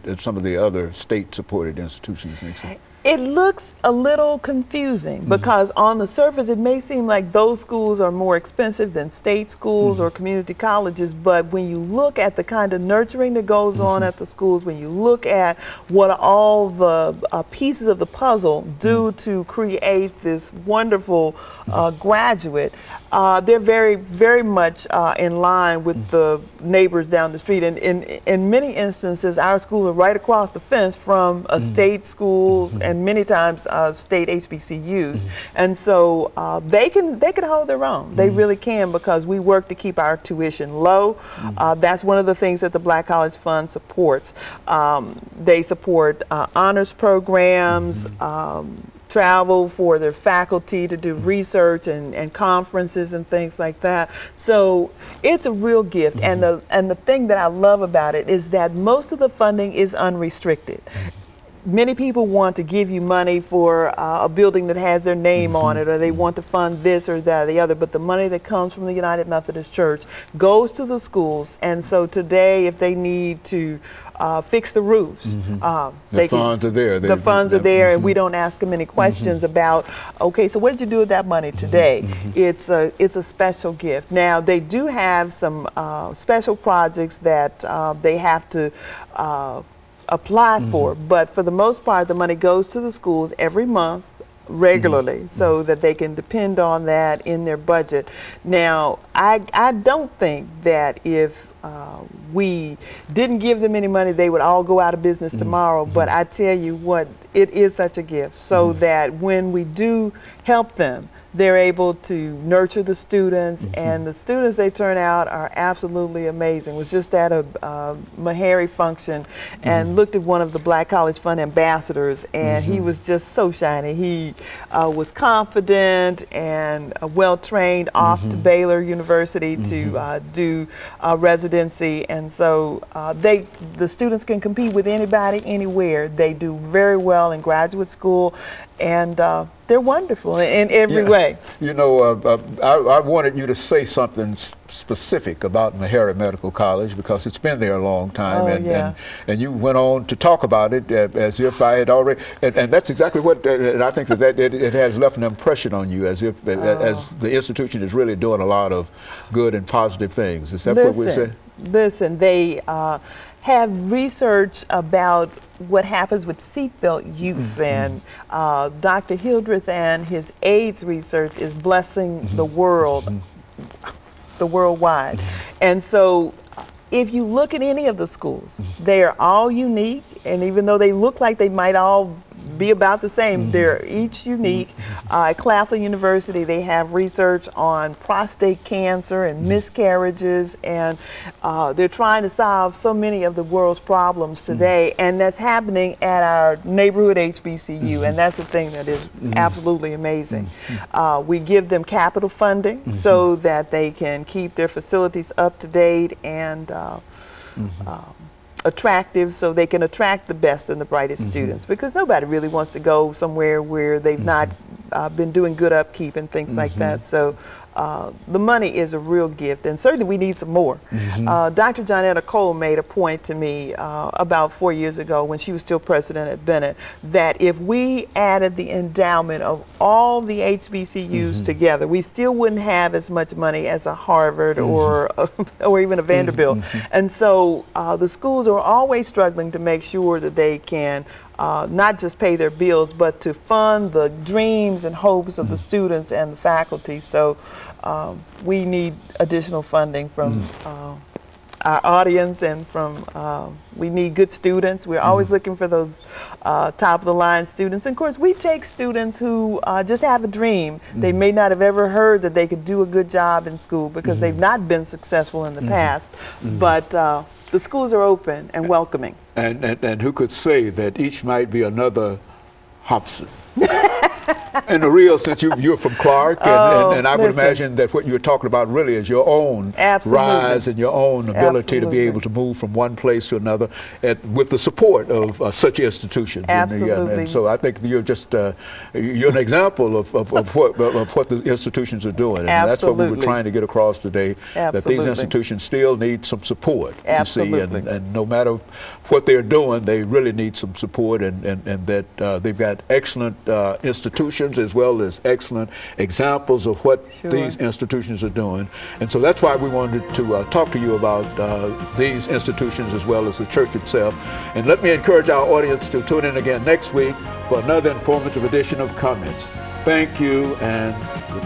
at some of the other state-supported institutions? It looks a little confusing because on the surface it may seem like those schools are more expensive than state schools or community colleges, but when you look at the kind of nurturing that goes on at the schools, when you look at what all the pieces of the puzzle do to create this wonderful graduate, they're very, very much in line with the neighbors down the street. And in many instances, our schools are right across the fence from a state schools and many times state HBCUs. And so they can hold their own. They really can, because we work to keep our tuition low. That's one of the things that the Black College Fund supports. They support honors programs, travel for their faculty to do research and conferences and things like that. So it's a real gift. And the thing that I love about it is that most of the funding is unrestricted. Many people want to give you money for a building that has their name on it, or they want to fund this or that or the other, but the money that comes from the United Methodist Church goes to the schools. And so today, if they need to fix the roofs, the funds are there. The funds are there, and we don't ask them any questions about, okay, so what did you do with that money today? It's a special gift. Now, they do have some special projects that they have to apply for, but for the most part the money goes to the schools every month regularly so that they can depend on that in their budget. Now, I don't think that if we didn't give them any money they would all go out of business tomorrow, but I tell you what, it is such a gift, so that when we do help them, they're able to nurture the students, and the students they turn out are absolutely amazing. Was just at a Meharry function and looked at one of the Black College Fund ambassadors, and he was just so shiny. He was confident and well-trained, off to Baylor University to do residency, and so the students can compete with anybody, anywhere. They do very well in graduate school, and they're wonderful in every way. You know, I wanted you to say something specific about Meharry Medical College, because it's been there a long time, and you went on to talk about it as if I had already, and that's exactly what, and I think that it has left an impression on you, as if as the institution is really doing a lot of good and positive things. Is that what we're saying? Listen, they have research about what happens with seatbelt use, and Dr. Hildreth and his AIDS research is blessing the world, the worldwide. And so if you look at any of the schools, they are all unique, and even though they look like they might all be about the same, they're each unique. At Claflin University, they have research on prostate cancer and miscarriages, and they're trying to solve so many of the world's problems today, and that's happening at our neighborhood HBCU, and that's the thing that is absolutely amazing. We give them capital funding so that they can keep their facilities up to date and attractive, so they can attract the best and the brightest students, because nobody really wants to go somewhere where they've not been doing good upkeep and things like that. So the money is a real gift, and certainly we need some more. Dr. Johnetta Cole made a point to me about 4 years ago, when she was still president at Bennett, that if we added the endowment of all the HBCUs together, we still wouldn't have as much money as a Harvard or even a Vanderbilt. And so the schools are always struggling to make sure that they can not just pay their bills, but to fund the dreams and hopes of the students and the faculty. So we need additional funding from our audience, and from, we need good students. We're always looking for those top of the line students. And of course, we take students who just have a dream. They may not have ever heard that they could do a good job in school because they've not been successful in the past, but the schools are open and welcoming. And who could say that each might be another Hobson? in the real sense, you're from Clark, and I would imagine that what you're talking about really is your own rise and your own ability to be able to move from one place to another with the support of such institutions. And so I think you're just you're an example of what the institutions are doing, and that's what we were trying to get across today. That these institutions still need some support. You see, and no matter what they're doing, they really need some support, and that they've got excellent institutions as well as excellent examples of what these institutions are doing. And so that's why we wanted to talk to you about these institutions as well as the church itself. And let me encourage our audience to tune in again next week for another informative edition of Comments. Thank you, and good night.